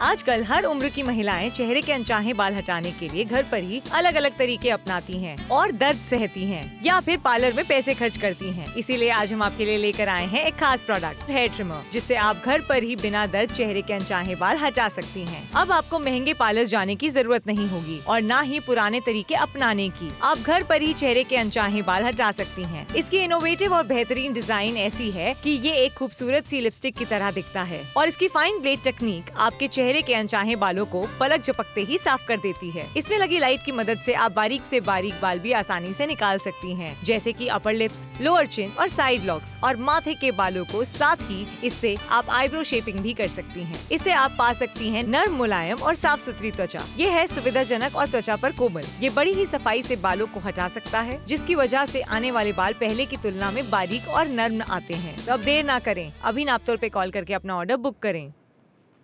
आजकल हर उम्र की महिलाएं चेहरे के अनचाहे बाल हटाने के लिए घर पर ही अलग अलग तरीके अपनाती हैं और दर्द सहती हैं या फिर पार्लर में पैसे खर्च करती हैं। इसीलिए आज हम आपके लिए लेकर आए हैं एक खास प्रोडक्ट, हेयर ट्रिमर, जिससे आप घर पर ही बिना दर्द चेहरे के अनचाहे बाल हटा सकती हैं। अब आपको महंगे पार्लर जाने की जरूरत नहीं होगी और न ही पुराने तरीके अपनाने की। आप घर पर ही चेहरे के अनचाहे बाल हटा सकती हैं। इसकी इनोवेटिव और बेहतरीन डिजाइन ऐसी है कि ये एक खूबसूरत सी लिपस्टिक की तरह दिखता है और इसकी फाइन ब्लेड टेक्निक आपके चेहरे के अनचाहे बालों को पलक झपकते ही साफ कर देती है। इसमें लगी लाइट की मदद से आप बारीक से बारीक बाल भी आसानी से निकाल सकती हैं, जैसे कि अपर लिप्स, लोअर चिन और साइड लॉक्स और माथे के बालों को। साथ ही इससे आप आईब्रो शेपिंग भी कर सकती हैं। इससे आप पा सकती हैं नर्म, मुलायम और साफ सुथरी त्वचा। ये है सुविधाजनक और त्वचा पर कोमल। ये बड़ी ही सफाई से बालों को हटा सकता है, जिसकी वजह से आने वाले बाल पहले की तुलना में बारीक और नर्म आते हैं। तो अब देर ना करें, अभी नापतोल पे कॉल करके अपना ऑर्डर बुक करें।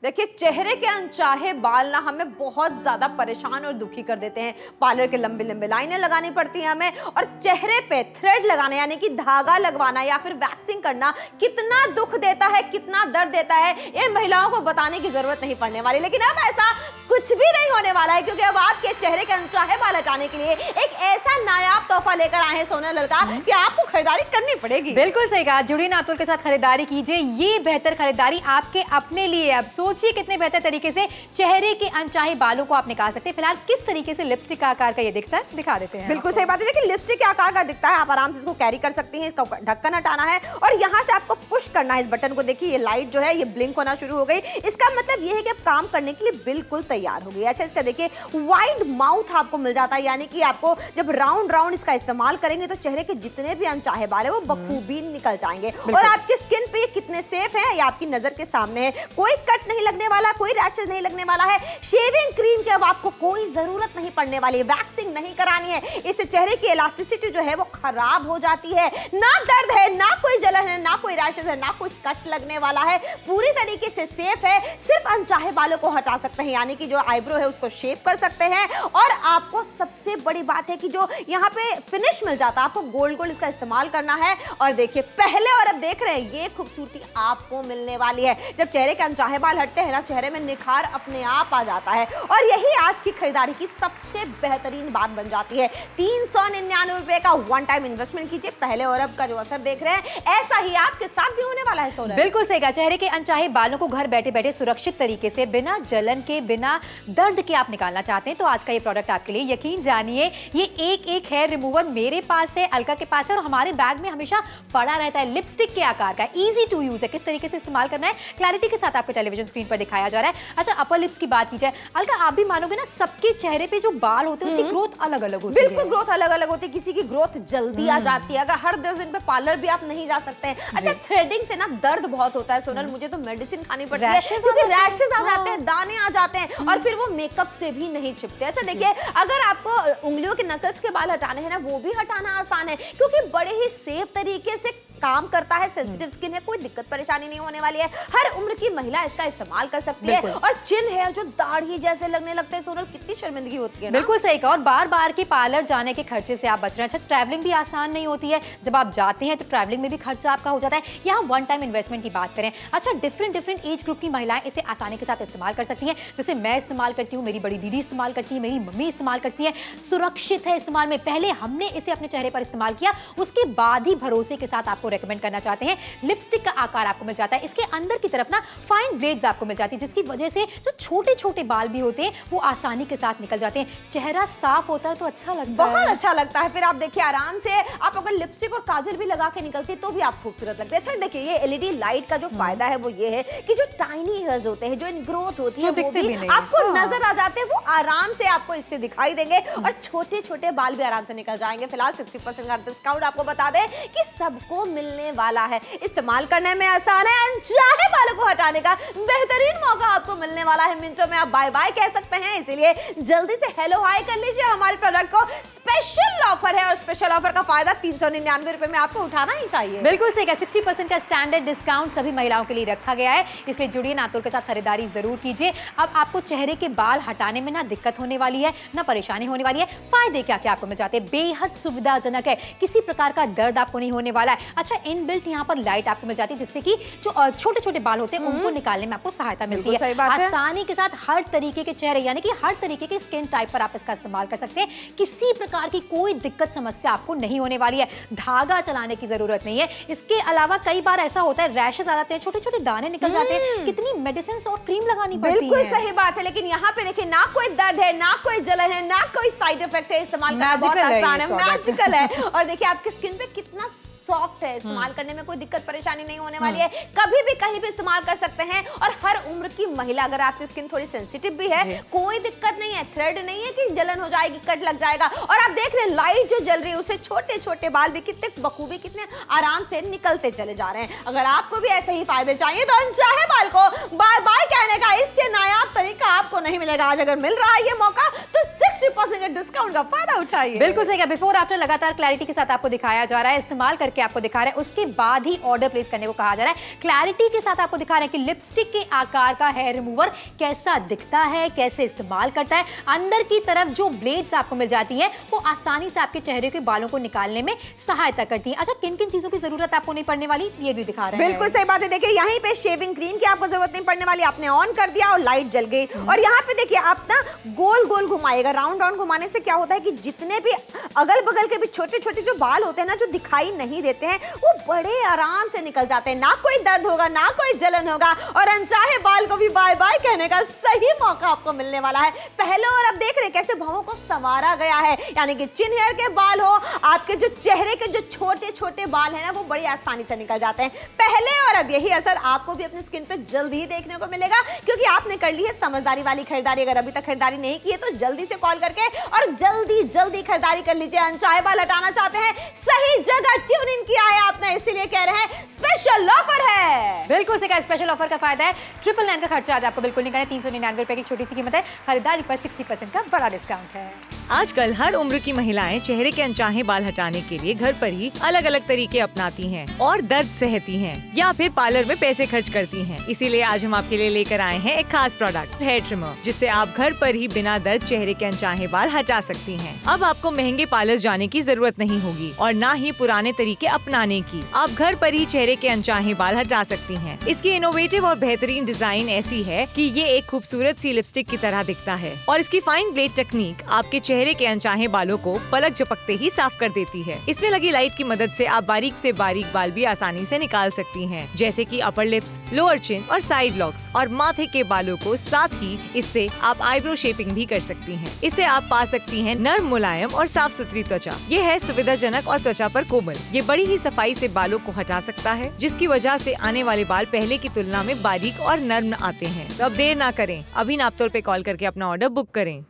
देखिए, चेहरे के अनचाहे बाल ना हमें बहुत ज्यादा परेशान और दुखी कर देते हैं। पार्लर के लंबे लंबे लाइनें लगानी पड़ती हैं हमें, और चेहरे पे थ्रेड लगाना यानी कि धागा लगवाना या फिर वैक्सिंग करना कितना दुख देता है, कितना दर्द देता है, ये महिलाओं को बताने की जरूरत नहीं पड़ने वाली। लेकिन अब ऐसा कुछ भी नहीं होने वाला है, क्योंकि अब आपके चेहरे के अनचाहे बाल हटाने के लिए एक ऐसा नायाब तोहफा लेकर आए हैं सोनल लड़का कि आपको खरीदारी करनी पड़ेगी। बिल्कुल सही कहा, जुड़िए नापतोल के साथ खरीदारी कीजिए। ये बेहतर खरीदारी आपके अपने लिए। अब सोचिए कितने बेहतर तरीके से चेहरे के अनचाहे बालों को आप निकाल सकते हैं। फिलहाल किस तरीके से लिपस्टिक का आकार का ये दिखता है, दिखा देते हैं। बिल्कुल सही बात है। देखिए, लिपस्टिक के आकार का दिखता है, आप आराम से इसको कैरी कर सकती हैं। इसका ढक्कन हटाना है और यहाँ से आपको पुश करना है इस बटन को। देखिए, ये लाइट जो है ये ब्लिंक होना शुरू हो गई। इसका मतलब ये है कि आप काम करने के लिए बिल्कुल तैयार हो गई। अच्छा, इसका देखिए वाइड माउथ आपको मिल जाता है, यानी कि आपको जब राउंड राउंड इसका इस्तेमाल करेंगे तो चेहरे के जितने भी अनचाहे बाल है वो बखूबी निकल जाएंगे। और आपकी स्किन पे ये कितने सेफ है, ये आपकी नजर के सामने है। कोई कट नहीं लगने वाला, कोई रैशेज नहीं लगने वाला है। शेविंग क्रीम की अब आपको कोई जरूरत नहीं पड़ने वाली है, वैक्सिंग नहीं करानी है। इससे चेहरे की इलास्टिसिटी जो है वो खराब हो जाती है। ना दर्द है, ना कोई जलन है, ना कोई रैशेज है, ना कोई कट लगने वाला है। पूरी तरीके से सेफ है। सिर्फ अनचाहे बालों को हटा सकते हैं, यानी कि जो आईब्रो है उसको शेप कर सकते हैं। और आपको सबसे बड़ी बात है कि जो यहाँ पे फिनिश मिल जाता है, आपको गोल्ड गोल्ड इसका इस्तेमाल करना है। और देखिए, पहले और अब देख रहे हैं, ये खूबसूरती आपको मिलने वाली है। जब चेहरे के अनचाहे बाल हटते हैं ना, चेहरे में निखार अपने आप आ जाता है। और यही आज की खरीदारी की सबसे बेहतरीन बात बन जाती है। 399 रुपए का वन टाइम इन्वेस्टमेंट कीजिए। पहले और अब का जो असर देख रहे हैं, ऐसा ही आपके साथ भी होने वाला है। सोनल, बिल्कुल सही कहा, चेहरे के अनचाहे बालों को घर बैठे बैठे सुरक्षित तरीके से, बिना जलन के, बिना दर्द के आप निकालना चाहते हैं तो आज का ये प्रोडक्ट आपके लिए। यकीन जानिए, ये एक एक हेयर रिमूवर मेरे पास है, अलका के पास है और हमारे बैग में हमेशा पड़ा रहता है। लिपस्टिक के आकार का, इजी टू यूज है। किस तरीके से इस्तेमाल करना है क्लैरिटी के साथ आपको टेलीविजन स्क्रीन पर दिखाया जा रहा है। अच्छा, अपर लिप्स की बात की जाए, अलका आप भी मानोगे ना, सबके चेहरे पे जो बाल होते हैं उसकी ग्रोथ अलग अलग होती है। बिल्कुल, ग्रोथ अलग अलग होती है। किसी की ग्रोथ जल्दी आ जाती है, अगर हर 10 दिन पे पार्लर भी आप नहीं जा सकते हैं। अच्छा, थ्रेडिंग से ना दर्द बहुत होता है सोनल, मुझे तो मेडिसिन खानी पड़ती है क्योंकि रैशेस आ जाते हैं, दाने आ जाते हैं और फिर वो मेकअप से भी नहीं छिपते। अच्छा देखिए, अगर आपको उंगलियों के नकल्स के बाल हटाने हैं ना, वो भी हटाना आसान है क्योंकि बड़े ही सेफ तरीके से काम करता है। सेंसिटिव स्किन है, कोई दिक्कत परेशानी नहीं होने वाली है। हर उम्र की महिला इसका इस्तेमाल कर सकती है। और चिन हेयर जो दाढ़ी जैसे लगने लगते हैं सोनल, कितनी शर्मिंदगी होती है ना? बिल्कुल सही कहा, और बार बार के पार्लर जाने के खर्चे से आप बच रहे हैं। अच्छा, ट्रैवलिंग भी आसान नहीं होती है, जब आप जाते हैं तो ट्रैवलिंग में भी खर्चा आपका हो जाता है। यहाँ वन टाइम इन्वेस्टमेंट की बात करें, अच्छा, डिफरेंट एज ग्रुप की महिलाएं इसे आसानी के साथ इस्तेमाल कर सकती हैं। जैसे मैं इस्तेमाल करती हूँ, मेरी बड़ी दीदी इस्तेमाल करती है, मेरी मम्मी इस्तेमाल करती है। सुरक्षित है इस्तेमाल में। पहले हमने इसे अपने चेहरे पर इस्तेमाल किया, उसके बाद ही भरोसे के साथ आपको रेकमेंड करना चाहते हैं। लिपस्टिक का आकार आपको मिल जाता है, इसके अंदर की तरफ ना फाइन ब्लेड्स आपको मिल जाती है, जिसकी वजह से जो छोटे छोटे बाल भी होते हैं वो आसानी के साथ निकल जाते हैं। चेहरा साफ होता है तो अच्छा लगता है, बहुत अच्छा लगता है। फिर आप देखिए, आराम से आप अगर लिपस्टिक और काजल भी लगा के निकलती तो भी आप खूबसूरत लगते हैं। अच्छा देखिए, ये एलईडी लाइट का जो फायदा है वो ये है कि जो टाइनी हेयर्स होते हैं, जो इन ग्रोथ होती है, वो भी आपको नजर आ जाते हैं, वो आराम से आपको इससे दिखाई देंगे और छोटे छोटे बाल भी आराम से निकल जाएंगे। फिलहाल 60% का डिस्काउंट आपको बता दें कि सबको मिलने वाला है। इस्तेमाल करने में आसान है, अनचाहे बालों को हटाने का बेहतरीन मौका आपको मिलने वाला है। मिनटों में आप बाय बाय कह सकते हैं, इसीलिए जल्दी से हेलो हाय कर लीजिए। हमारे प्रोडक्ट को स्पेशल ऑफर है और स्पेशल ऑफर का फायदा 399 रुपए में आपको उठाना ही चाहिए। बिल्कुल सही, 60% का स्टैंडर्ड डिस्काउंट सभी महिलाओं के लिए रखा गया है, इसलिए जुड़िए नापतोल के साथ खरीदारी जरूर कीजिए। अब आपको चेहरे के बाल हटाने में ना दिक्कत होने वाली है, ना परेशानी होने वाली है। फायदे क्या क्या आपको मिल जाते हैं, बेहद सुविधाजनक है, किसी प्रकार का दर्द आपको नहीं होने वाला है। अच्छा, इनबिल्ट यहाँ पर लाइट आपको मिल जाती है जिससे कि जो छोटे छोटे बाल होते हैं उनको निकालने में आपको सहायता मिलती है। आसानी के साथ हर तरीके के चेहरे यानी कि हर तरीके के स्किन टाइप पर आप इसका इस्तेमाल कर सकते हैं। किसी प्रकार की कोई दिक्कत समस्या आपको नहीं होने वाली है। धागा चलाने की जरूरत नहीं है। इसके अलावा कई बार ऐसा होता है रैशेस आ जाते हैं, छोटे छोटे दाने निकल जाते हैं, कितनी मेडिसिन और क्रीम लगानी पड़ती है। बिल्कुल सही बात है, लेकिन यहाँ पे देखिए ना कोई दर्द है, ना कोई जलन है, ना कोई साइड इफेक्ट है। इस्तेमाल करना बहुत आसान है, मैजिकल है। और देखिए आपकी स्किन पे कितना सॉफ्ट है, इस्तेमाल करने में कोई दिक्कत परेशानी नहीं होने वाली है। कभी भी कहीं भी इस्तेमाल कर सकते हैं और हर उम्र की महिला, अगर आपकी स्किन थोड़ी सेंसिटिव भी है, कोई दिक्कत नहीं है। थ्रेड नहीं है कि जलन हो जाएगी, कट लग जाएगा। और आप देख रहे हैं लाइट जो जल रही है उससे छोटे छोटे बाल भी कितने बखूबी, कितने आराम से निकलते चले जा रहे हैं। अगर आपको भी ऐसे ही फायदे चाहिए तो अनचाहे बाल को बाय बाय कहने का इससे नायाब तरीका आपको नहीं मिलेगा। आज अगर मिल रहा है ये मौका तो 60% डिस्काउंट का फायदा उठाइए। बिल्कुल सही है। बिफोर आफ्टर लगातार क्लैरिटी के साथ आपको दिखाया जा रहा है, इस्तेमाल करके आपको दिखा रहा है, उसके बाद ही ऑर्डर प्लेस करने को कहा जा रहा है। क्लैरिटी के साथ आपको दिखा रहे हैं कि लिपस्टिक के आकार का हेयर रिमूवर कैसा दिखता है, कैसे इस्तेमाल करता है। अंदर की तरफ जो ब्लेड्स आपको मिल जाती है वो आसानी से आपके चेहरे के बालों को निकालने में सहायता करती है। अच्छा, किन किन चीजों की जरूरत आपको नहीं पड़ने वाली ये भी दिखा रहे हैं। बिल्कुल सही बात है। देखिए यहीं पे शेविंग क्रीम की आपको जरूरत नहीं पड़ने वाली, आपने ऑन कर दिया और लाइट जल गई। और यहाँ पे देखिए आप ना गोल गोल घुमाएगा, राउंड राउंड घुमाने से क्या होता है कि जितने भी अगल बगल के भी छोटे छोटे जो बाल होते हैं ना, जो दिखाई नहीं देते हैं, वो बड़े आराम से निकल जाते हैं। ना कोई दर्द होगा, ना कोई जलन होगा। और अनचाहे बाल को भी बाय बाय कहने का सही मौका आपको मिलने वाला है। पहले और अब देख रहे हैं कैसे भवों को संवारा गया है, यानी कि चिन हेयर के बाल हो, आपके जो चेहरे के जो छोटे छोटे बाल हैं ना, वो बड़ी आसानी से निकल जाते हैं। पहले और अब यही असर आपको भी अपनी स्किन पे जल्दी ही देखने को मिलेगा, क्योंकि आपने कर ली है समझदारी वाली खरीदारी। अगर अभी तक खरीदारी नहीं की है तो जल्दी से कॉल करके और जल्दी जल्दी खरीदारी कर लीजिए। अनचाहे बाल हटाना चाहते हैं, सही जगह ट्यून इन किया है आपने, इसीलिए कह रहे हैं स्पेशल ऑफर है। बिल्कुल से स्पेशल ऑफर का फायदा है। 999 का खर्चा आज आपको बिल्कुल नहीं करना है। 399 रुपए की छोटी सी कीमत है, खरीदारी पर 60% का बड़ा डिस्काउंट है। आजकल हर उम्र की महिलाएं चेहरे के अनचाहे बाल हटाने के लिए घर पर ही अलग अलग तरीके अपनाती हैं और दर्द सहती हैं या फिर पार्लर में पैसे खर्च करती हैं। इसीलिए आज हम आपके लिए लेकर आए हैं एक खास प्रोडक्ट, हेयर ट्रिमर, जिससे आप घर पर ही बिना दर्द चेहरे के अनचाहे बाल हटा सकती हैं। अब आपको महंगे पार्लर जाने की जरूरत नहीं होगी और न ही पुराने तरीके अपनाने की। आप घर पर ही चेहरे के अनचाहे बाल हटा सकती हैं। इसकी इनोवेटिव और बेहतरीन डिजाइन ऐसी है कि ये एक खूबसूरत सी लिपस्टिक की तरह दिखता है और इसकी फाइन ब्लेड टेक्निक आपके चेहरे के अनचाहे बालों को पलक झपकते ही साफ कर देती है। इसमें लगी लाइट की मदद से आप बारीक से बारीक बाल भी आसानी से निकाल सकती हैं, जैसे कि अपर लिप्स, लोअर चिन और साइड लॉक्स और माथे के बालों को। साथ ही इससे आप आईब्रो शेपिंग भी कर सकती हैं। इससे आप पा सकती हैं नर्म, मुलायम और साफ सुथरी त्वचा। ये है सुविधाजनक और त्वचा पर कोमल। ये बड़ी ही सफाई से बालों को हटा सकता है, जिसकी वजह से आने वाले बाल पहले की तुलना में बारीक और नर्म आते हैं। तो अब देर ना करें, अभी नापतोल पे कॉल करके अपना ऑर्डर बुक करें।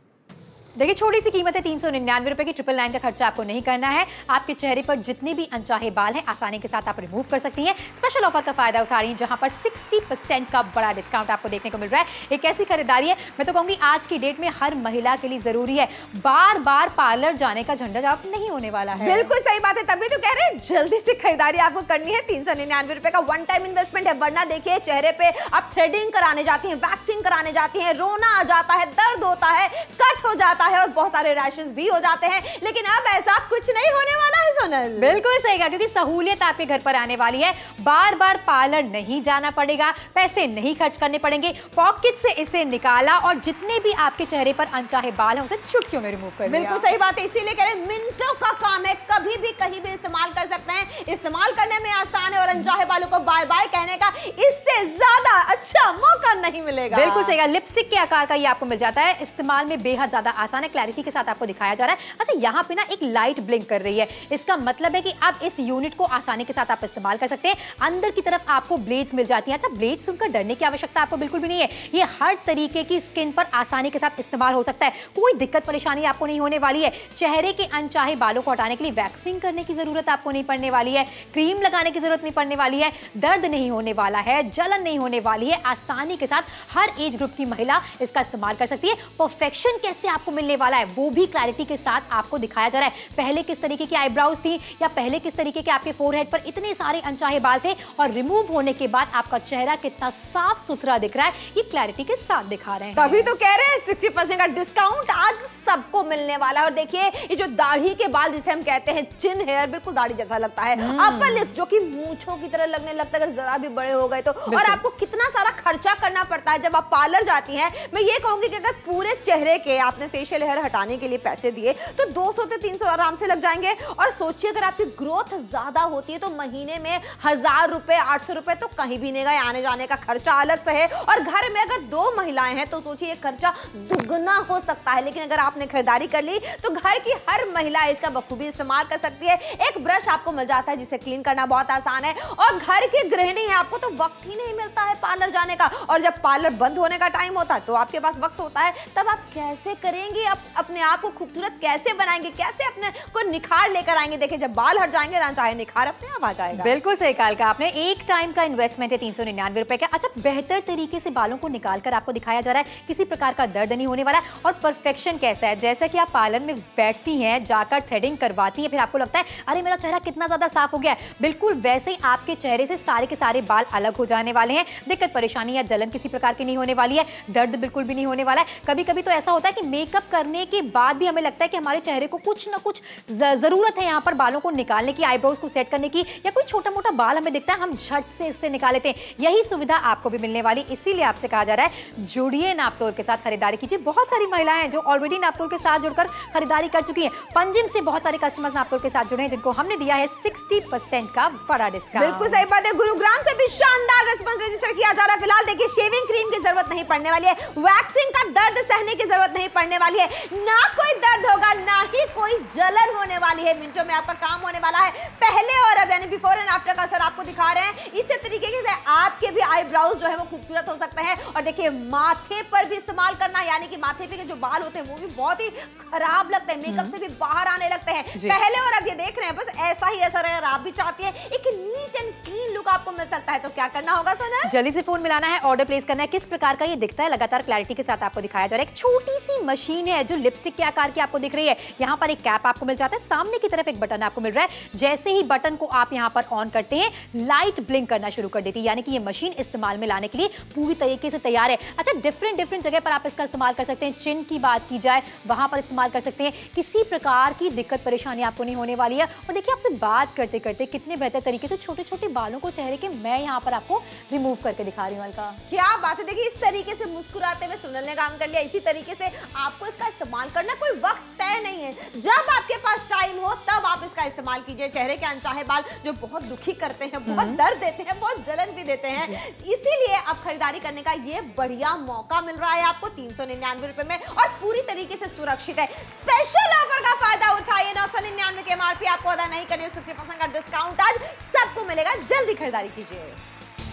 देखिए, छोटी सी कीमत है 399 रुपए की। 999 का खर्चा आपको नहीं करना है। आपके चेहरे पर जितने भी अनचाहे बाल हैं आसानी के साथ आप रिमूव कर सकती हैं। स्पेशल ऑफर का फायदा उठा रही हैं, जहां पर 60% का बड़ा डिस्काउंट आपको देखने को मिल रहा है। एक ऐसी खरीदारी है, मैं तो कहूंगी आज की डेट में हर महिला के लिए जरूरी है। बार बार पार्लर जाने का झंझट आप नहीं होने वाला है। बिल्कुल सही बात है, तभी तो कह रहे हैं जल्दी से खरीदारी आपको करनी है। 399 रुपए का वन टाइम इन्वेस्टमेंट है, वरना देखिए चेहरे पे आप थ्रेडिंग कराने जाती हैं, वैक्सिंग कराने जाती हैं, रोना आ जाता है, दर्द होता है, कट हो जाता है और बहुत सारे रैशेस भी हो जाते हैं। लेकिन अब ऐसा कुछ नहीं होने वाला है सोनल। बिल्कुल सही कहा, क्योंकि सहूलियत आपके घर पर आने वाली है। बार बार पार्लर नहीं जाना पड़ेगा, पैसे नहीं खर्च करने पड़ेंगे। पॉकेट से इसे निकाला और जितने भी आपके चेहरे पर अनचाहे बाल हैं उसे चुटकियों में रिमूव कर दिया। बिल्कुल सही बात है, इसीलिए कह रहे हैं मिनटों का काम है, कभी भी कहीं भी इस्तेमाल कर सकते हैं। इस्तेमाल करने में आसान है और अनचाहे बालों को बाय बाय कहने का इससे ज्यादा अच्छा मौका नहीं मिलेगा। बिल्कुल सही कहा, लिपस्टिक के आकार का ये आपको मिल जाता है। इस्तेमाल में बेहद ज्यादा आसान है, क्लैरिटी के साथ आपको दिखाया जा रहा है। अच्छा, यहाँ पे ना एक लाइट ब्लिंक कर रही है, इसका मतलब है कि अब इस यूनिट को आसानी के साथ आप इस्तेमाल कर सकते हैं। अंदर की तरफ आपको ब्लेड्स मिल जाती हैं। अच्छा, ब्लेड सुनकर डरने की आवश्यकता आपको बिल्कुल भी नहीं है। ये हर तरीके की स्किन पर आसानी के साथ इस्तेमाल हो सकता है, कोई दिक्कत परेशानी आपको नहीं होने वाली है। चेहरे के अनचाहे बालों को हटाने के लिए वैक्सिंग करने की जरूरत आपको नहीं पड़ने वाली है, क्रीम लगाने की जरूरत नहीं पड़ने वाली है, दर्द नहीं होने वाला है, जलन नहीं होने वाली है। आसानी के साथ हर एज ग्रुप की महिला इसका इस्तेमाल कर सकती है। परफेक्शन कैसे आपको मिलने वाला है वो भी क्लैरिटी के साथ आपको दिखाया जा रहा है। पहले किस तरीके की आईब्राउज थी या पहले किस तरीके के आपके फोरहेड पर इतने सारे अनचाहे बाल थे और रिमूव होने के बाद आपका चेहरा कितना साफ सुथरा दिख रहा है, ये क्लैरिटी के साथ दिखा रहे हैं। तभी तो कह रहे हैं 60% का डिस्काउंट आज सबको मिलने वाला है। और देखिए ये जो दाढ़ी के बाल जिसे हम कहते हैं चिन हेयर, बिल्कुल दाढ़ी जैसा लगता है। अपर लिप्स जो कि मूंछों की तरह लगने लगता है अगर जरा भी बड़े हो गए तो। और आपको कितना सारा खर्चा करना पड़ता है जब आप पार्लर जाती हैं। मैं ये कहूंगी कि अगर पूरे चेहरे के आपने फेशियल हेयर हटाने के लिए पैसे दिए तो 200 से 300 आराम से लग जाएंगे। और सोचिए अगर आपकी ग्रोथ ज्यादा होती है तो महीने में 1000 रुपए 800 रुपए तो कहीं भी नहीं गए, आने जाने का खर्चा अलग से है। और घर में अगर 2 महिलाएं हैं तो सोचिए खर्चा दुगना हो सकता है। लेकिन अगर आपने खरीदारी कर ली तो घर की हर महिला इसका बखूबी इस्तेमाल कर सकती है। एक ब्रश आपको मिल जाता है जिसे क्लीन करना बहुत आसान है। और घर की गृहिणी है, आपको तो वक्त ही नहीं मिलता है पार्लर जाने का। और जब पार्लर बंद होने का टाइम होता है तो आपके पास वक्त होता है, तब आप कैसे करेंगे, अपने आप को खूबसूरत कैसे बनाएंगे, कैसे अपने को निखार लेकर आएंगे। देखिए जब बाल हट जाएंगे ना चाहे निखार अपने आप आ जाएगा। बिल्कुल सही कहा आपने, एक टाइम का इन्वेस्टमेंट है 399 रुपए का। अच्छा, बेहतर तरीके से बालों को निकाल कर आपको दिखाया जा रहा है, किसी प्रकार का दर्द नहीं होने वाला है। और परफेक्शन कैसा है, जैसा कि आप पार्लर में बैठती हैं, जाकर थ्रेडिंग करवाती हैं, फिर आपको लगता है अरे मेरा चेहरा कितना ज्यादा साफ हो गया है, बिल्कुल वैसे ही आपके चेहरे से सारे के सारे बाल अलग हो जाने वाले हैं। दिक्कत परेशानी या जलन किसी प्रकार की नहीं होने वाली है, दर्द बिल्कुल भी नहीं होने वाला है। कभी कभी तो ऐसा होता है कि मेकअप करने के बाद भी हमें लगता है कि हमारे चेहरे को कुछ ना कुछ जरूरत है यहाँ पर बालों को निकालने की, आईब्रोज को सेट करने की, या कोई छोटा मोटा बाल हमें दिखता है हम झट से इससे निकाल लेते हैं। यही सुविधा आपको भी मिलने वाली, इसीलिए आपसे कहा जा रहा है जुड़िए नापतोल के साथ, खरीदारी कीजिए। बहुत सारी महिलाएं हैं जो ऑलरेडी नापतोल के साथ जुड़कर खरीदारी कर चुकी हैं। पंजिम से बहुत सारे कस्टमर्स नापतोल के साथ जुड़े हैं जिनको हमने दिया है 60% का बड़ा डिस्काउंट। बिल्कुल सही बात है। गुरुग्राम से भी शानदार रिस्पांस रजिस्टर किया जा रहा है। फिलहाल देखिए शेविंग क्रीम की जरूरत नहीं पड़ने वाली है, वैक्सिंग का दर्द सहने की जरूरत नहीं पड़ने वाली है, ना कोई दर्द होगा ना ही कोई जलन होने वाली है। मिनटों में आपका काम होने वाला है। पहले और अब यानी बिफोर एंड आफ्टर का असर आपको दिखा रहे हैं। इसी तरीके से आपके भी आईब्राउज जो है वो खूबसूरत हो सकते हैं। और देखिए माथे पर भी इस्तेमाल करना, यानी कि माथे पे के जो बाल होते हैं वो भी बहुत ही खराब लगते हैं, मेकअप से भी बाहर आने लगते हैं। पहले और अब ये देख रहे हैं, बस ऐसा ही असर अगर आप भी चाहती हैं एक नीट एंड क्लीन लुक आपको मिल सकता है तो क्या करना होगा सोनल? जल्दी से फोन मिलाना है, ऑर्डर प्लेस करना है। किस प्रकार का ये दिखता है लगातार क्लैरिटी के साथ आपको दिखाया जा रहा है। एक छोटी सी मशीन है जो लिपस्टिक के आकार की आपको दिख रही है। यहाँ पर एक कैप आपको मिल जाता है, सामने की तरफ एक बटन आपको मिल रहा है। जैसे ही बटन को आप यहाँ पर ऑन करते हैं लाइट ब्लिंक करना शुरू कर देती है, यानी कि ये मशीन इस्तेमाल में लाने के लिए पूरी तरीके से तैयार है। अच्छा, डिफरेंट जगह पर आप इसका इस्तेमाल कर सकते हैं। चिन की बात की जाए वहां पर इस्तेमाल कर सकते हैं, किसी प्रकार की दिक्कत परेशानी आपको नहीं होने वाली है। और देखिए आपसे बात करते करते कितने बेहतर तरीके से छोटे छोटे बालों को चेहरे के मैं यहाँ पर आपको रिमूव करके दिखा रही हूँ। अलका क्या बात है, देखिए इस तरीके से मुस्कुराते हुए सोनल ने काम कर लिया। इसी तरीके से आपको इसका इस्तेमाल करना कोई वक्त तय नहीं है, जब आपके पास टाइम हो तब आप इसका इस्तेमाल कीजिए। चेहरे के अनचाहे बाल जो बहुत दुखी करते हैं, बहुत दर्द देते हैं, बहुत जलन भी देते हैं, इसीलिए अब खरीदारी करने का ये बढ़िया मौका मिल रहा है आपको 399 रुपए में और पूरी तरीके से सुरक्षित है। स्पेशल ऑफर का फायदा उठाइए। 999 के एमआरपी आपको अदा नहीं करनी, 60% का डिस्काउंट आज सबको मिलेगा। जल्दी खरीदारी कीजिए।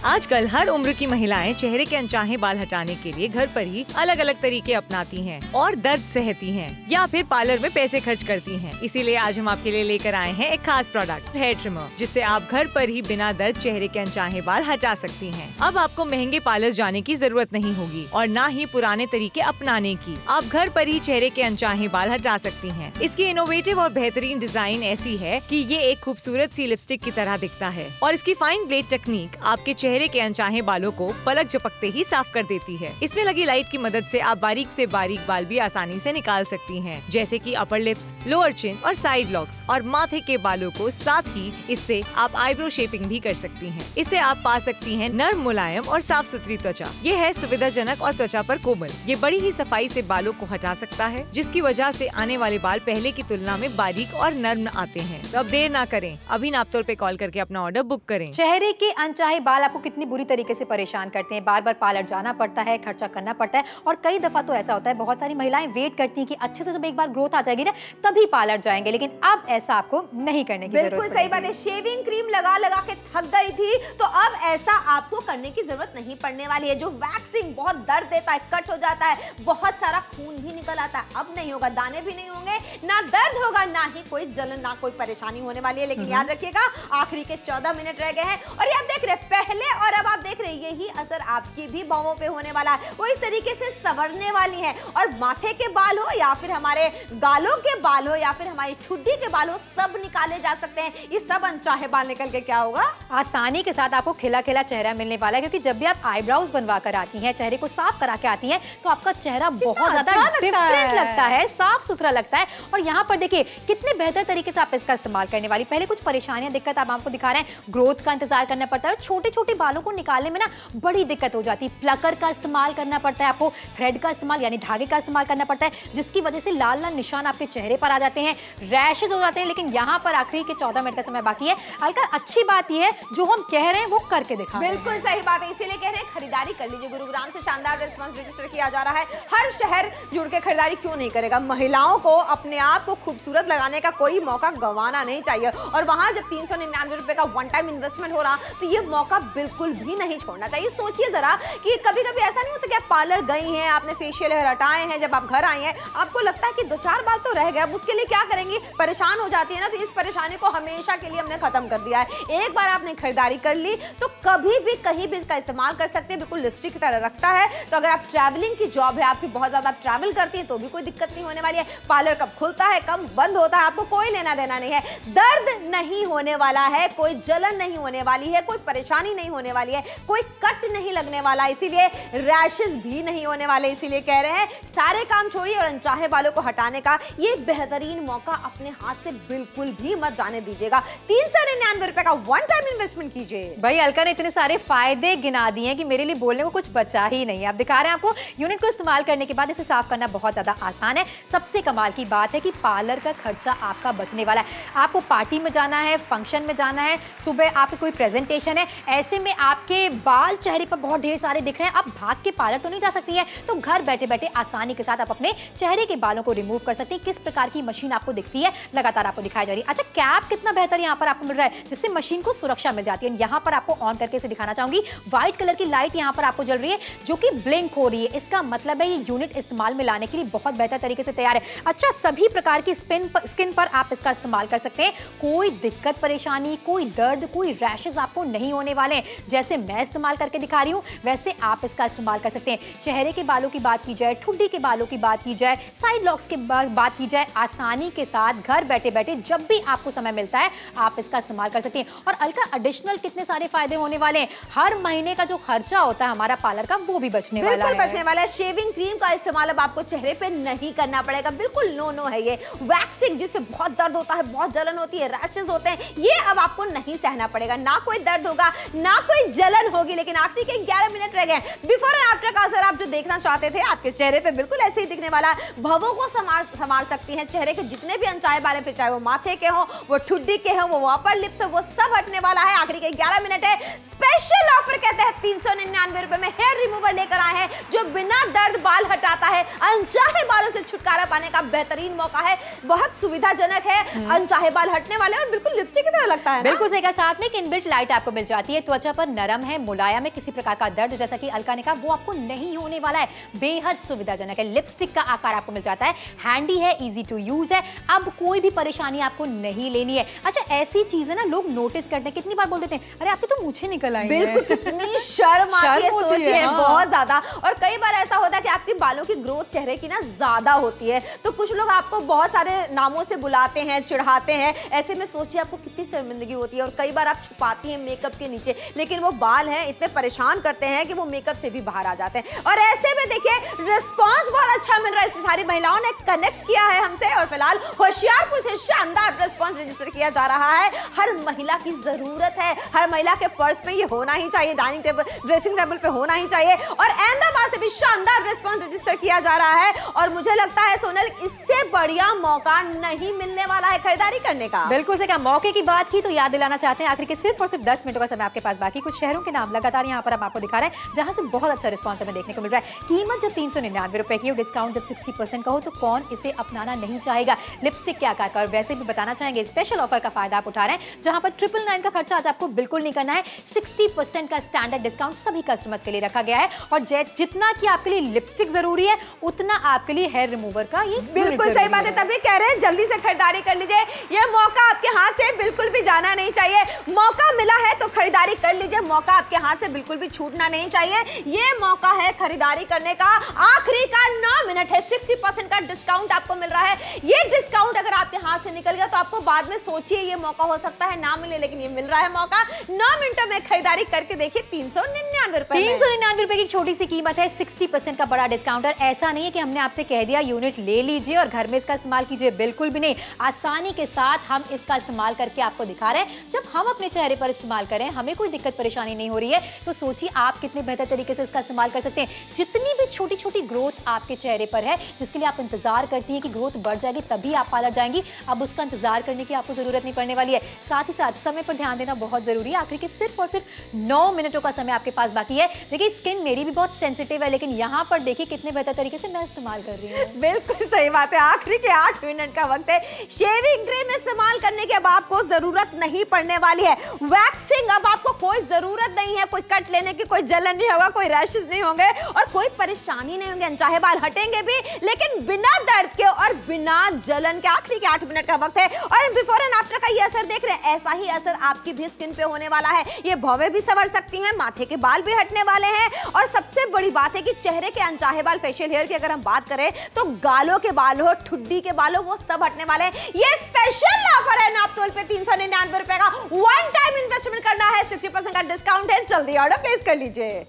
आजकल हर उम्र की महिलाएं चेहरे के अनचाहे बाल हटाने के लिए घर पर ही अलग अलग तरीके अपनाती हैं और दर्द सहती हैं या फिर पार्लर में पैसे खर्च करती हैं। इसीलिए आज हम आपके लिए लेकर आए हैं एक खास प्रोडक्ट, हेयर ट्रिमर, जिससे आप घर पर ही बिना दर्द चेहरे के अनचाहे बाल हटा सकती हैं। अब आपको महंगे पार्लर जाने की जरूरत नहीं होगी और न ही पुराने तरीके अपनाने की। आप घर पर ही चेहरे के अनचाहे बाल हटा सकती हैं। इसकी इनोवेटिव और बेहतरीन डिजाइन ऐसी है कि ये एक खूबसूरत सी लिपस्टिक की तरह दिखता है और इसकी फाइन ब्लेड टेक्निक आपके चेहरे के अनचाहे बालों को पलक झपकते ही साफ कर देती है। इसमें लगी लाइट की मदद से आप बारीक से बारीक बाल भी आसानी से निकाल सकती हैं, जैसे कि अपर लिप्स, लोअर चिन और साइड लॉक्स और माथे के बालों को। साथ ही इससे आप आईब्रो शेपिंग भी कर सकती हैं। इससे आप पा सकती हैं नर्म, मुलायम और साफ सुथरी त्वचा। ये है सुविधाजनक और त्वचा पर कोमल। ये बड़ी ही सफाई से बालों को हटा सकता है, जिसकी वजह से आने वाले बाल पहले की तुलना में बारीक और नर्म आते हैं। तो अब देर ना करें, अभी नापतोल पे कॉल करके अपना ऑर्डर बुक करें। चेहरे के अनचाहे बाल आपको कितनी बुरी तरीके से परेशान करते हैं, बार बार पार्लर जाना पड़ता है, खर्चा करना पड़ता है और कई दफा तो ऐसा होता है बहुत सारी महिलाएं वेट करती हैं कि अच्छे से जब एक बार ग्रोथ आ जाएगी ना तभी पार्लर जाएंगे, लेकिन अब ऐसा आपको नहीं करने की जरूरत। बिल्कुल सही बात है। शेविंग क्रीम लगा लगा के थक गई थी तो अब ऐसा आपको करने की जरूरत नहीं पड़ने वाली है। जो वैक्सिंग बहुत दर्द देता है, कट हो जाता है, बहुत सारा खून भी निकल आता है, अब नहीं होगा। दाने भी नहीं होंगे, ना दर्द होगा, ना ही कोई जलन, ना कोई परेशानी होने वाली है। लेकिन याद रखिएगा आखिरी के 14 मिनट रह गए हैं और ये आप देख रहे हैं पहले और अब आप देख रहे हैं यही असर आपकी भी बाहों पे होने वाला है। वो इस तरीके से संवरने वाली है और माथे के बाल हो या फिर हमारे गालों के बाल हो या फिर हमारी ठुड्डी के बाल हो, सब निकाले जा सकते हैं। ये सब अनचाहे बाल निकल के क्या होगा, आसानी के साथ आपको खिला खिला चेहरा मिलने वाला है। क्योंकि जब भी आप आईब्रोज बनवा कर आती हैं, चेहरे को साफ करा के आती हैं, तो आपका चेहरा बहुत ज्यादा डिफरेंट लगता है, साफ सुथरा लगता है। और यहाँ पर देखिए कितने बेहतर तरीके से आप इसका इस्तेमाल करने वाली। पहले कुछ परेशानियां, दिक्कत आप आपको दिखा रहे हैं, ग्रोथ का इंतजार करना पड़ता है, छोटे छोटे बालों को निकालने में ना बड़ी दिक्कत हो जाती है। प्लकर का इस्तेमाल करना पड़ता है आपको, थ्रेड का इस्तेमाल यानी धागे का इस्तेमाल करना पड़ता है, जिसकी वजह से लाल लाल निशान आपके चेहरे पर आ जाते हैं, रैशेज हो जाते हैं। लेकिन यहाँ पर आखिरी के 14 मिनट का समय बाकी है। अलका, अच्छी बात यह है जो हम कह रहे हैं वो करके दिखा। बिल्कुल सही बात है, इसीलिए कह रहे हैं खरीदारी कर लीजिए। गुरुग्राम से शानदार रिस्पांस रजिस्टर किया जा रहा है। हर शहर जुड़ के खरीदारी क्यों नहीं करेगा। महिलाओं को अपने आप को खूबसूरत लगाने का कोई मौका गंवाना नहीं चाहिए। और वहां जब 399 रुपए का वन टाइम इन्वेस्टमेंट हो रहा, तो ये मौका बिल्कुल भी नहीं छोड़ना चाहिए। सोचिए जरा कि कभी कभी ऐसा नहीं होता कि आप पार्लर गई हैं, आपने फेशियल हेयर हटाए हैं, जब आप घर आई हैं आपको लगता है कि 2-4 बाल तो रह गए, अब उसके लिए क्या करेंगे, परेशान हो जाती है ना। तो इस परेशानी को हमेशा के लिए हमने खत्म कर दिया है। एक बार आपने खरीदारी कर ली तो कभी भी कहीं भी इसका इस्तेमाल कर सकते हैं। बिल्कुल लिपस्टिक की तरह रखता है। तो अगर आप ट्रैवलिंग की जॉब है आपकी, बहुत ज्यादा ट्रैवल करती है, तो भी कोई दिक्कत नहीं होने वाली है। पार्लर कब खुलता है कब बंद होता है आपको कोई लेना देना नहीं है। दर्द नहीं होने वाला है, कोई जलन नहीं होने वाली है, कोई परेशानी नहीं होने वाली है, कोई कट नहीं लगने वाला, इसीलिए रैशेस भी नहीं होने वाले। इसीलिए कह रहे हैं सारे काम छोड़िए और अनचाहे बालों को हटाने का ये बेहतरीन मौका अपने हाथ से बिल्कुल भी मत जाने दीजिएगा। 399 रुपए का वन टाइम इन्वेस्टमेंट कीजिए। भाई अलका ने इतने सारे फायदे गिना दिए हैं कि मेरे लिए बोलने को कुछ बचा ही नहीं है। आप दिखा रहे हैं आपको यूनिट को इस्तेमाल करने के बाद इसे साफ करना बहुत ज्यादा आसान है। सबसे कमाल की बात है कि पार्लर का खर्चा आपका बचने वाला है। आपको पार्टी में जाना है, फंक्शन में जाना है, सुबह आपकी कोई प्रेजेंटेशन है, ऐसे में आपके बाल चेहरे पर बहुत ढेर सारे दिख रहे हैं, आप भाग के पार्लर तो नहीं जा सकती है, तो घर बैठे बैठे आसानी के साथ आप अपने चेहरे के बालों को रिमूव कर सकती हैं। किस प्रकार की मशीन आपको दिखती है लगातार आपको दिखाई जा रही है। अच्छा, कैप कितना बेहतर यहाँ पर आपको मिल रहा है, जिससे मशीन को सुरक्षा मिल जाती है। यहाँ पर आपको ऑन करके इसे दिखाना चाहूंगी, व्हाइट कलर की लाइट यहाँ पर आपको जल रही है जो कि ब्लिंक हो रही है। इसका मतलब है ये यूनिट इस्तेमाल में लाने के लिए बहुत बेहतर तरीके से तैयार है। अच्छा, सभी प्रकार की स्किन पर आप इसका इस्तेमाल कर सकते हैं। कोई दिक्कत परेशानी, कोई दर्द, कोई रैशेस आपको नहीं होने वाले हैं। जैसे मैं इस्तेमाल करके दिखा रही हूं वैसे आप इसका इस्तेमाल कर सकते हैं। चेहरे के बालों की बात की जाए, ठुड्डी के बालों की बात की जाए, साइड लॉक्स की बात की जाए, आसानी के साथ घर बैठे बैठे जब भी आपको समय मिलता है आप इसका इस्तेमाल कर सकते हैं। और अलका, एडिशनल कितने सारे फायदे होने वाले हैं। हर महीने का जो खर्चा होता है हमारा पार्लर का वो भी बचने वाला है। बिल्कुल बचने वाला है। शेविंग क्रीम का इस्तेमाल अब आपको चेहरे पे नहीं करना पड़ेगा। बिल्कुल नो है ये। वैक्सिंग जिससे बहुत दर्द होता है, बहुत जलन होती है, रैशेस होते हैं, ये अब आपको नहीं सहना पड़ेगा। ना कोई दर्द होगा, ना कोई जलन होगी। लेकिन आखिरी के 11 मिनट रह गए। बिफोर एंड आफ्टर का असर आप जो देखना चाहते थे आपके चेहरे पे बिल्कुल ऐसे ही दिखने वाला है। भवों को संवार सकती हैं। चेहरे के जितने भी अनचाहे बाल हैं, चाहे वो माथे के हो, वो ठुड्डी के हो, वो अपर लिप्स हो, वो सब हटने वाला है। आखिरी के 11 मिनट है। स्पेशल ऑफर कहते हैं 399 रुपए में हेयर रिमूवर लेकर आए हैं जो बिना दर्द बाल हटाता है। अनचाहे बालों से छुटकारा पाने का बेहतरीन मौका है। बहुत सुविधाजनक है, अनचाहे बाल हटने वाले और बिल्कुल लिपस्टिक की तरह लगता है। बिल्कुल सही कहा। साथ में एक इनबिल्ट लाइट आपको मिल जाती है। त्वचा पर नरम है, मुलायम है, किसी प्रकार का दर्द जैसा कि अलका ने कहा वो आपको नहीं होने वाला है। बेहद सुविधाजनक है। लिपस्टिक का आकार आपको मिल जाता है, हैंडी है, इजी टू यूज है। अब कोई भी परेशानी आपको नहीं लेनी है। अच्छा, ऐसी चीजें ना लोग नोटिस करते हैं, कितनी बार बोल देते हैं अरे आपकी तो मूंछें निकल आई हैं। बिल्कुल, कितनी शर्म आती है, सोचिए, बहुत ज्यादा। और कई बार ऐसा होता है कि आपके बालों की ग्रोथ चेहरे की ना ज्यादा होती है, तो कुछ लोग आपको बहुत सारे नामों से बुलाते हैं, चिढ़ाते हैं। ऐसे में सोचिए आपको कितनी शर्मिंदगी होती है। और कई बार आप छुपाती हैं मेकअप के नीचे, लेकिन वो बाल हैं इतने परेशान करते हैं कि वो मेकअप से भी बाहर आ जाते हैं। और ऐसे में देखिए रिस्पॉन्स बहुत अच्छा मिल रहा है। इतनी सारी महिलाओं ने कनेक्ट किया है हमसे और फिलहाल होशियारपुर से शानदार रिस्पॉन्स रजिस्टर किया जा रहा है। हर महिला की जरूरत है, हर महिला के पर्स में ये होना ही चाहिए, डाइनिंग टेबल, ड्रेसिंग टेबल पे होना ही चाहिए। और अहमदाबाद से भी शानदार रिस्पॉन्स रजिस्टर किया जा रहा है। और मुझे लगता है सोनल, इससे बढ़िया मौका नहीं मिलने वाला है खरीदारी करने का। बिल्कुल से मौके की बात की तो याद दिलाना चाहते हैं आखिर के सिर्फ और सिर्फ 10 मिनटों का समय आपके पास बाकी। कुछ शहरों के नाम लगातार यहाँ पर हम आपको दिखा रहे हैं जहां से बहुत अच्छा रिस्पॉन्स हमें देखने को मिल रहा है। कीमत जब 399 रुपए की, डिस्काउंट डिस्काउंट जब 60% का हो तो कौन इसे अपनाना नहीं चाहेगा। लिपस्टिक के आकार का, और वैसे भी बताना चाहेंगे स्पेशल ऑफर का फायदा आप उठा रहे हैं जहां पर 999 का खर्चा आज आपको बिल्कुल नहीं करना है। 60% का स्टैंडर्ड डिस्काउंट सभी कस्टमर्स के लिए रखा गया है और जितना कि आपके लिए लिपस्टिक जरूरी है उतना आपके लिए हेयर रिमूवर का ये बिल्कुल सही बात है, तभी कह रहे हैं जल्दी से खरीदारी कर लीजिए। ये मौका आपके हाथ से बिल्कुल भी जाना नहीं चाहिए। मौका मिला है तो खरीदारी कर लीजिए, मौका आपके हाथ से बिल्कुल भी छूटना नहीं चाहिए। ये मौका है खरीदारी करने का, आखिरी का 9 मिनट है। 60% का डिस्काउंट आपको मिल रहा है। ये डिस्काउंट अगर आपके हाथ से निकल गया तो आपको बाद में सोचिए ये मौका हो सकता है ना मिले, लेकिन ये मिल रहा है मौका। 9 मिनटों में खरीदारी करके देखिए 399 रुपए। 399 रुपए की छोटी सी कीमत है, 60% का बड़ा डिस्काउंट। ऐसा नहीं है कि हमने आपसे कह दिया यूनिट ले लीजिए और घर में इसका इस्तेमाल कीजिए, बिल्कुल भी नहीं। आसानी के साथ हम इसका इस्तेमाल करके आपको दिखा रहे हैं। जब हम अपने चेहरे पर इस्तेमाल करें, हमें कोई दिक्कत परेशानी नहीं हो रही है, तो सोचिए आप कितने बेहतर तरीके से इसका इस्तेमाल कर सकते हैं। जितनी भी छोटी छोटी ग्रोथ आपके चेहरे पर है जिसके लिए आप इंतजार करती हैं कि ग्रोथ बढ़ जाएगी तभी आप पार्लर जाएंगी, अब उसका इंतजार करने की आपको जरूरत नहीं पड़ने वाली है। साथ ही साथ समय पर ध्यान देना बहुत जरूरी है। आखिर के सिर्फ और सिर्फ 9 मिनटों का समय आपके पास बाकी है। देखिए स्किन मेरी भी बहुत सेंसिटिव है, लेकिन यहाँ पर देखिए कितने बेहतर तरीके से मैं इस्तेमाल कर रही हूँ। बिल्कुल सही बात है, आखिरी के 8 मिनट का वक्त है। शेविंग क्रीम इस्तेमाल करने के अब आपको जरूरत नहीं पड़ने वाली है। वैक्सिंग अब आपको कोई जरूरत नहीं है, कोई कट लेने की, कोई जलन नहीं होगा, कोई रैशेस नहीं होंगे और कोई परेशानी नहीं होंगे। अनचाहे बाल हटेंगे भी लेकिन बिना दर्द के और बिना जलन के। आखिरी के 8 मिनट का वक्त है और बिफोर एंड आफ्टर का ये असर देख रहे हैं, ऐसा ही असर आपकी भी स्किन पे होने वाला है। ये भौवें भी संवर सकती हैं, माथे के बाल भी हटने वाले हैं और सबसे बड़ी बात है कि चेहरे के अनचाहे बाल, फेशियल हेयर की अगर हम बात करें तो गालों के बाल हो, ठुड्डी के बाल हो, वो सब हटने वाले हैं। ये स्पेशल ऑफर है नापतोल पे 399 रुपए का। वन टाइम इन्वेस्टमेंट करना है, 60% का डिस्काउंट है। जल्दी ऑर्डर प्लेस कर लीजिए।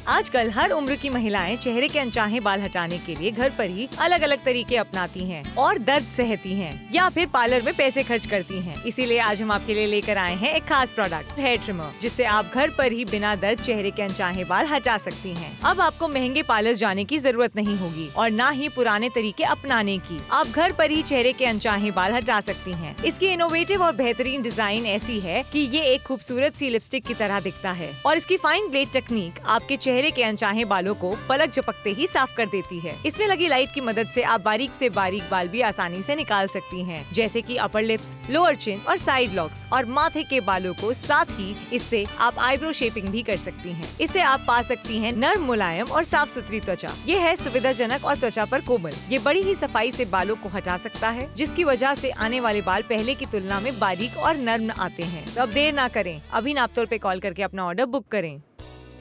आजकल हर उम्र की महिलाएं चेहरे के अनचाहे बाल हटाने के लिए घर पर ही अलग अलग तरीके अपनाती हैं और दर्द सहती हैं या फिर पार्लर में पैसे खर्च करती हैं। इसीलिए आज हम आपके लिए लेकर आए हैं एक खास प्रोडक्ट, हेयर ट्रिमर, जिससे आप घर पर ही बिना दर्द चेहरे के अनचाहे बाल हटा सकती हैं। अब आपको महंगे पार्लर जाने की जरूरत नहीं होगी और न ही पुराने तरीके अपनाने की। आप घर पर ही चेहरे के अनचाहे बाल हटा सकती हैं। इसकी इनोवेटिव और बेहतरीन डिजाइन ऐसी है कि ये एक खूबसूरत सी लिपस्टिक की तरह दिखता है और इसकी फाइन ब्लेड टेक्निक आपके चेहरे के अनचाहे बालों को पलक झपकते ही साफ कर देती है। इसमें लगी लाइट की मदद से आप बारीक से बारीक बाल भी आसानी से निकाल सकती हैं, जैसे कि अपर लिप्स, लोअर चिन और साइड लॉक्स और माथे के बालों को। साथ ही इससे आप आईब्रो शेपिंग भी कर सकती हैं। इससे आप पा सकती हैं नर्म, मुलायम और साफ सुथरी त्वचा। ये है सुविधाजनक और त्वचा पर कोमल। ये बड़ी ही सफाई से बालों को हटा सकता है, जिसकी वजह से आने वाले बाल पहले की तुलना में बारीक और नर्म आते हैं। तो अब देर ना करें, अभी नापतोल पे कॉल करके अपना ऑर्डर बुक करें।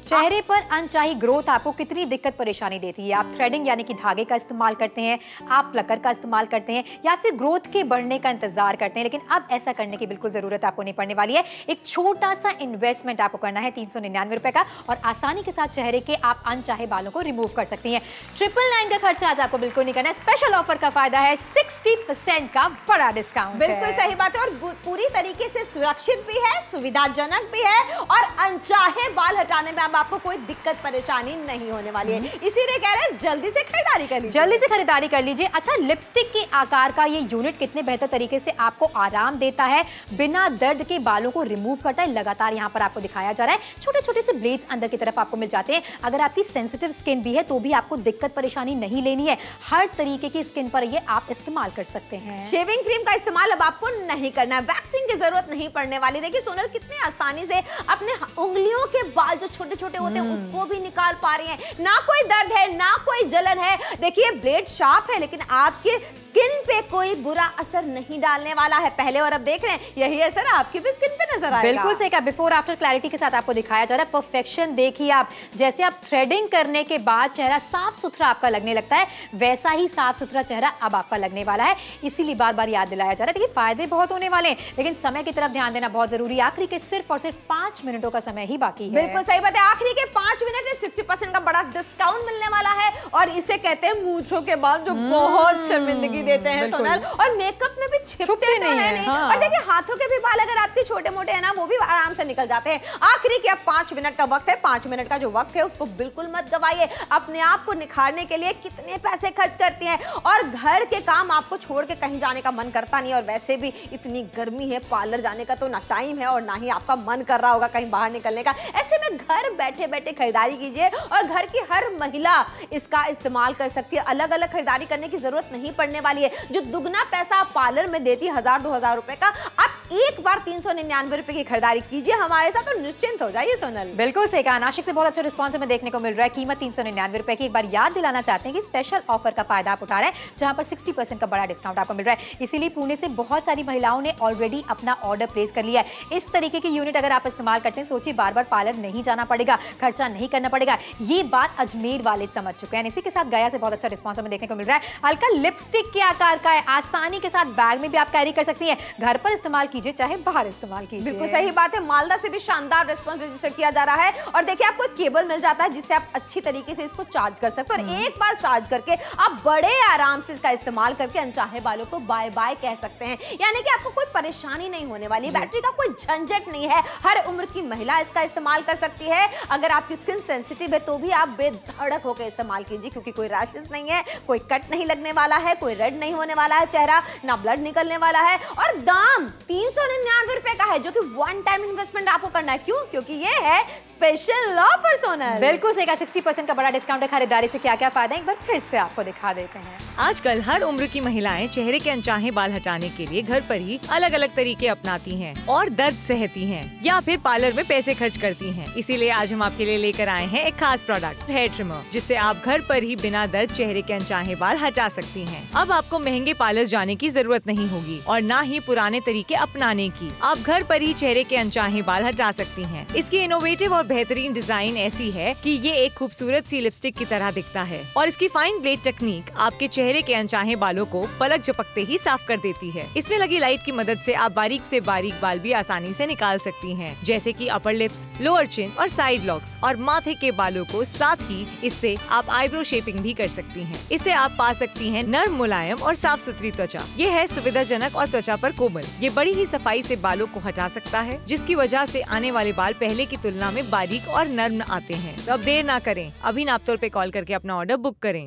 चेहरे पर अनचाही ग्रोथ आपको कितनी दिक्कत परेशानी देती है। आप थ्रेडिंग यानी कि धागे का इस्तेमाल करते हैं, आप प्लकर का इस्तेमाल करते हैं या फिर ग्रोथ के बढ़ने का इंतजार करते हैं, लेकिन अब ऐसा करने की बिल्कुल जरूरत आपको नहीं पड़ने वाली है। एक छोटा सा इन्वेस्टमेंट आपको करना है 399 रुपए का और आसानी के साथ चेहरे के आप अनचाहे बालों को रिमूव कर सकती हैं। 999 का खर्चा आज आपको बिल्कुल नहीं करना है। स्पेशल ऑफर का फायदा है 60% का बड़ा डिस्काउंट। बिल्कुल सही बात है और पूरी तरीके से सुरक्षित भी है, सुविधाजनक भी है और अनचाहे बाल हटाने में आपको कोई दिक्कत परेशानी नहीं होने वाली है। इसीलिए कह रहे हैं जल्दी से खरीदारी कर लीजिए। जल्दी से खरीदारी कर लीजिए। अच्छा, लिपस्टिक के आकार का ये यूनिट कितने बेहतर तरीके से आपको आराम देता है, बिना दर्द के बालों को रिमूव करता है। लगातार यहाँ पर आपको दिखाया जा रहा है, छोटे छोटे से ब्लेड्स अंदर की तरफ आपको मिल जाते हैं। अगर आपकी सेंसिटिव स्किन भी है तो भी आपको दिक्कत परेशानी नहीं लेनी है। हर तरीके की स्किन पर ये आप इस्तेमाल कर सकते हैं। शेविंग क्रीम का इस्तेमाल अब आपको नहीं करना है, वैक्सिंग की जरूरत नहीं पड़ने वाली। देखिए सोनल कितने आसानी से अपने उंगलियों के बाल जो छोटे छोटे होते हैं उसको भी निकाल पा रही हैं। ना कोई दर्द है, ना कोई जलन है। देखिए ब्लेड शार्प है लेकिन आपके स्किन पे कोई बुरा असर नहीं डालने वाला है। पहले और अब देख रहे हैं यही असर आपकी भी स्किन पे नजर आएगा। बिल्कुल सही कहा, बिफोर आफ्टर क्लैरिटी के साथ आपको दिखाया जा रहा है। परफेक्शन देखिए आप, जैसे आप थ्रेडिंग करने के बाद चेहरा साफ सुथरा आपका लगने लगता है, वैसा ही साफ सुथरा चेहरा अब आपका लगने वाला है। इसीलिए बार बार याद दिलाया जा रहा है। देखिए फायदे बहुत होने वाले हैं लेकिन समय की तरफ ध्यान देना बहुत जरूरी है। आखिरी के सिर्फ और सिर्फ 5 मिनटों का समय ही बाकी है। बिल्कुल सही बात है, आखिरी के 5 मिनट में 60% का बड़ा डिस्काउंट मिलने वाला है और इसे कहते हैं मूंछों के बाल जो बहुत शर्मिंदगी देते हैं सोनल, और मेकअप में भी छिपते नहीं है। हाँ। और देखिए हाथों के भी बाल अगर आपके छोटे मोटे हैं ना वो भी आराम से निकल जाते हैं। आखिरी के अब 5 मिनट का वक्त है। 5 मिनट का जो वक्त है उसको बिल्कुल मत गवाइए। अपने आप को निखारने के लिए कितने पैसे खर्च करती हैं और घर के काम आपको छोड़ के कहीं जाने का मन करता नहीं, और वैसे भी इतनी गर्मी है, पार्लर जाने का तो ना टाइम है और ना ही आपका मन कर रहा होगा कहीं बाहर निकलने का। ऐसे में घर बैठे बैठे खरीदारी कीजिए और घर की हर महिला इसका इस्तेमाल कर सकती है। अलग अलग खरीदारी करने की जरूरत नहीं पड़ने वाली है। जो दुगना पैसा आप पार्लर में देती 1000-2000 रुपए का, आप एक बार 399 रुपए की खरीदारी कीजिए हमारे साथ तो निश्चिंत हो जाइए। सोनल बिल्कुल सही कहा, नाशिक से बहुत अच्छा रिस्पॉन्स हमें देखने को मिल रहा है। कीमत 399 रुपए की। एक बार याद दिलाना चाहते हैं कि स्पेशल ऑफर का फायदा आप उठा रहे हैं जहां पर 60% का बड़ा डिस्काउंट आपको मिल रहा है। इसीलिए पुणे से बहुत सारी महिलाओं ने ऑलरेडी अपना ऑर्डर प्लेस कर लिया है। इस तरीके की यूनिट अगर आप इस्तेमाल करते हैं, सोचिए बार बार पार्लर नहीं जाना पड़ेगा, खर्चा नहीं करना पड़ेगा। ये बात अजमेर वाले समझ चुके हैं। इसी के साथ गया से बहुत अच्छा रिस्पॉन्स हमें देखने को मिल रहा है। हल्का लिपस्टिक के आकार का है, आसानी के साथ बैग में भी आप कैरी कर सकती हैं। घर पर इस्तेमाल कीजिए चाहे बाहर इस्तेमाल कीजिए। बिल्कुल सही बात है। मालदा से भी शानदार रिस्पॉन्स रजिस्टर किया जा रहा है और देखिए आपको केबल मिल जाता है जिससे आप अच्छी तरीके से इसको चार्ज कर सकते हैं और एक बार चार्ज करके आप बड़े आराम से इसका इस्तेमाल करके अनचाहे बालों को बाय बाय कह सकते हैं। यानी कि आपको कोई परेशानी नहीं होने वाली, बैटरी का कोई झंझट नहीं है। हर उम्र की महिला इसका इस्तेमाल कर सकती है। अगर आपकी स्किन सेंसिटिव है तो भी आप बेधड़क होकर इस्तेमाल कीजिए क्योंकि कोई रैशेस नहीं है, कोई कट नहीं लगने वाला है, कोई रेड नहीं होने वाला है चेहरा, ना ब्लड निकलने वाला है। और दाम 399 रुपए का है जो कि वन टाइम इन्वेस्टमेंट आपको करना है। क्यों? क्योंकि ये है स्पेशल ऑफर। सोनल बिल्कुल सही कहा, 60% का बड़ा डिस्काउंट है। खरीदारी से क्या क्या फायदा है एक बार फिर से आपको दिखा देते हैं। आजकल हर उम्र की महिलाएं चेहरे के अनचाहे बाल हटाने के लिए घर पर ही अलग अलग तरीके अपनाती हैं और दर्द सहती हैं या फिर पार्लर में पैसे खर्च करती हैं। इसीलिए आज हम आपके लिए लेकर आए हैं एक खास प्रोडक्ट, हेयर ट्रिमर, जिससे आप घर पर ही बिना दर्द चेहरे के अनचाहे बाल हटा सकती हैं। अब आपको महंगे पार्लर जाने की जरूरत नहीं होगी और न ही पुराने तरीके अपनाने की। आप घर पर ही चेहरे के अनचाहे बाल हटा सकती हैं। इसकी इनोवेटिव और बेहतरीन डिजाइन ऐसी है कि ये एक खूबसूरत सी लिपस्टिक की तरह दिखता है और इसकी फाइन ब्लेड टेक्निक आपके चेहरे के अनचाहे बालों को पलक झपकते ही साफ कर देती है। इसमें लगी लाइट की मदद से आप बारीक से बारीक बाल भी आसानी से निकाल सकती हैं, जैसे कि अपर लिप्स, लोअर चिन और साइड लॉक्स और माथे के बालों को। साथ ही इससे आप आईब्रो शेपिंग भी कर सकती हैं। इससे आप पा सकती हैं नर्म, मुलायम और साफ सुथरी त्वचा। ये है सुविधाजनक और त्वचा पर कोमल। ये बड़ी ही सफाई से बालों को हटा सकता है, जिसकी वजह से आने वाले बाल पहले की तुलना में बारीक और नर्म आते हैं। तो अब देर ना करें, अभी नापतोल पे कॉल करके अपना ऑर्डर बुक करें।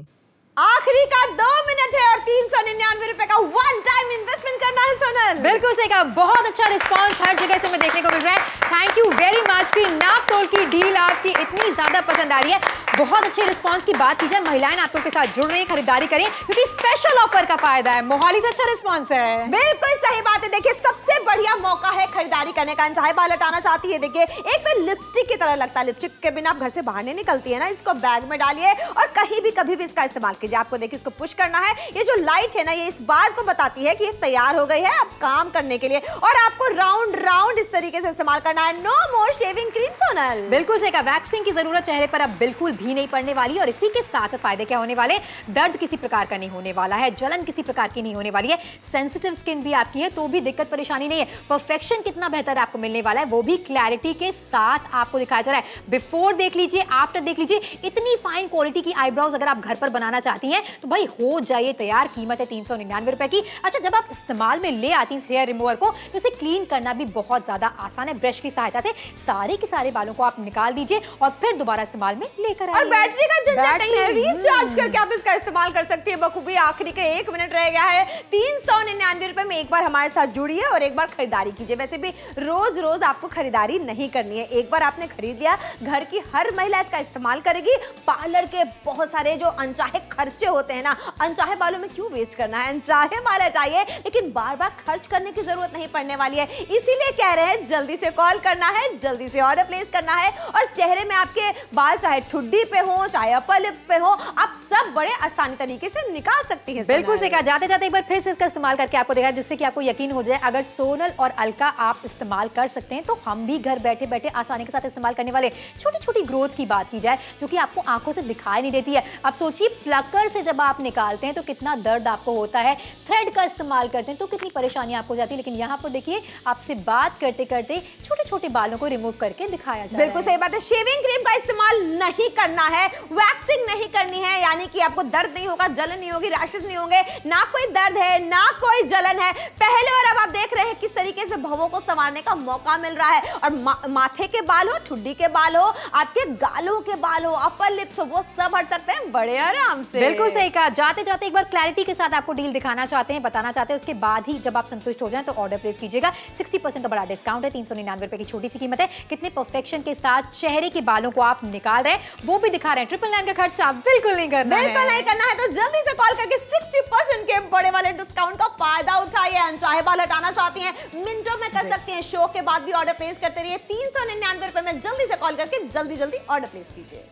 आखिरी का 2 मिनट है और 399 रुपए का वन टाइम इन्वेस्टमेंट करना है। सोनल बिल्कुल सही कहा, बहुत अच्छा रिस्पांस हर जगह से हमें देखने को मिल रहा है। थैंक यू वेरी मच की नाप तोल की डील आपकी इतनी ज्यादा पसंद आ रही है। बहुत अच्छे रिस्पांस की बात की जाए, महिलाएं नाप तोल के साथ जुड़ रही हैं, खरीदारी करें क्योंकि स्पेशल ऑफर का फायदा है। मोहाली से अच्छा रिस्पांस है। बिल्कुल सही बात है। देखिए सबसे बढ़िया मौका है खरीदारी करने का। अनचाहे बाल हटाना चाहती है, देखिए एक तो लिपस्टिक की तरह लगता है, लिपस्टिक के बिना आप घर से बाहर नहीं निकलती है ना। इसको बैग में डालिए और कहीं भी कभी भी इसका इस्तेमाल कीजिए। आपको देखिए इसको पुश करना है, ये जो लाइट है ना ये इस बात को बताती है कि ये तैयार हो गई है अब काम करने के लिए। और आपको राउंड राउंड इस तरीके से इस्तेमाल करना है। नो मोर शेविंग क्रीम। सोनल बिल्कुल सही कहा, वैक्सिंग की जरूरत चेहरे पर अब बिल्कुल भी नहीं पड़ने वाली। और इसी के साथ फायदे क्या होने वाले, दर्द किसी प्रकार का नहीं होने वाला है, जलन किसी प्रकार की नहीं होने वाली है। सेंसिटिव स्किन भी आपकी है तो भी दिक्कत परेशानी नहीं है। परफेक्शन कितना बेहतर आपको मिलने वाला है वो भी क्लैरिटी के साथ आपको दिखाया जा रहा है। बिफोर देख लीजिए, आफ्टर देख लीजिए। इतनी फाइन क्वालिटी की आईब्रोज अगर आप घर पर बनाना चाहती हैं तो भाई हो जाइए तैयार। कीमत है 399 रुपए की। अच्छा, जब आप इस्तेमाल में ले आती हैं हेयर रिमूवर को तो इसे क्लीन करना भी बहुत ज्यादा आसान है। ब्रश की सहायता से सारे के सारे बालों को आप निकाल दीजिए और फिर दोबारा इस्तेमाल में लेकर आइए। और बैटरी का झंझट नहीं है, रिचार्ज करके आप इसका इस्तेमाल कर सकती है बखूबी। आखिरी के 1 मिनट रह गया है। 399 रुपए में एक बार हमारे साथ जुड़िए और एक बार खरीदारी कीजिए। वैसे भी रोज रोज आपको खरीदारी नहीं करनी है, एक बार आपने खरीद लिया, घर की हर महिला इसका इस्तेमाल करेगी। पार्लर के बहुत सारे जो अनचाहे खर्चे होते हैं ना, अनचाहे बालों में क्यों वेस्ट करना है। अनचाहे बाल हटाइए लेकिन बार बार खर्च करने की जरूरत नहीं पड़ने वाली है। इसीलिए कह रहे हैं जल्दी से कॉल करना है, जल्दी से ऑर्डर प्लेस करना है। और चेहरे में आपके बाल चाहे ठुड्डी पे हो चाहे अपर लिप्स पे हो, आप सब बड़े आसानी तरीके से निकाल सकती है। बिल्कुल सही कहा। जाते जाते एक बार फिर से इसका इस्तेमाल करके आपको देखा जिससे कि आपको यकीन हो जाए अगर सोनल और अलका आप इस्तेमाल कर सकते हैं तो हम भी घर बैठे बैठे आसानी के साथ इस्तेमाल करने वाले। छोटी छोटी ग्रोथ की बात की जाए जो कि आपको आंखों से दिखाई नहीं देती है। अब सोचिए प्लकर से जब आप निकालते हैं तो कितना दर्द आपको होता है, थ्रेड का इस्तेमाल करते हैं तो कितनी परेशानी आपको हो जाती है। लेकिन यहाँ पर देखिए आपसे बात करते करते छोटे छोटे बालों को रिमूव करके दिखाया जाए। बिल्कुल सही बात है। शेविंग क्रीम का इस्तेमाल नहीं कर करना है, वैक्सिंग नहीं करनी है, यानी कि आपको दर्द नहीं होगा, जलन नहीं होगी, रैशेस नहीं होंगे, ना कोई दर्द है ना कोई जलन है। पहले और अब आप देख रहे हैं किस तरीके से भवों को संवारने का मौका मिल रहा है। और माथे के बाल हो, ठुड्डी के बाल हो, आपके गालों के बाल हो, अपर लिप्स हो, वो सब हट सकते हैं बड़े आराम से। बिल्कुल सही कहा। जाते जाते एक बार क्लैरिटी के साथ आपको डील दिखाना चाहते हैं, बताना चाहते हैं, उसके बाद ही जब आप संतुष्ट हो जाएं तो ऑर्डर प्लेस कीजिएगा। 60% का बड़ा डिस्काउंट है, 399 रुपए की छोटी सी कीमत है। कितने परफेक्शन के साथ चेहरे के बालों को आप निकाल रहे हैं वो भी दिखा रहे हैं। 999 का खर्चा बिल्कुल नहीं करना है, बिल्कुल नहीं करना है। तो जल्दी से कॉल करके 60% के बड़े वाले डिस्काउंट का फायदा उठाइए। अनचाहे बाल हटाना चाहती हैं, मिनटों में कर सकती हैं। शो के बाद भी ऑर्डर प्लेस करते रहिए। 399 रुपए में जल्दी से कॉल करके जल्दी ऑर्डर प्लेस कीजिए।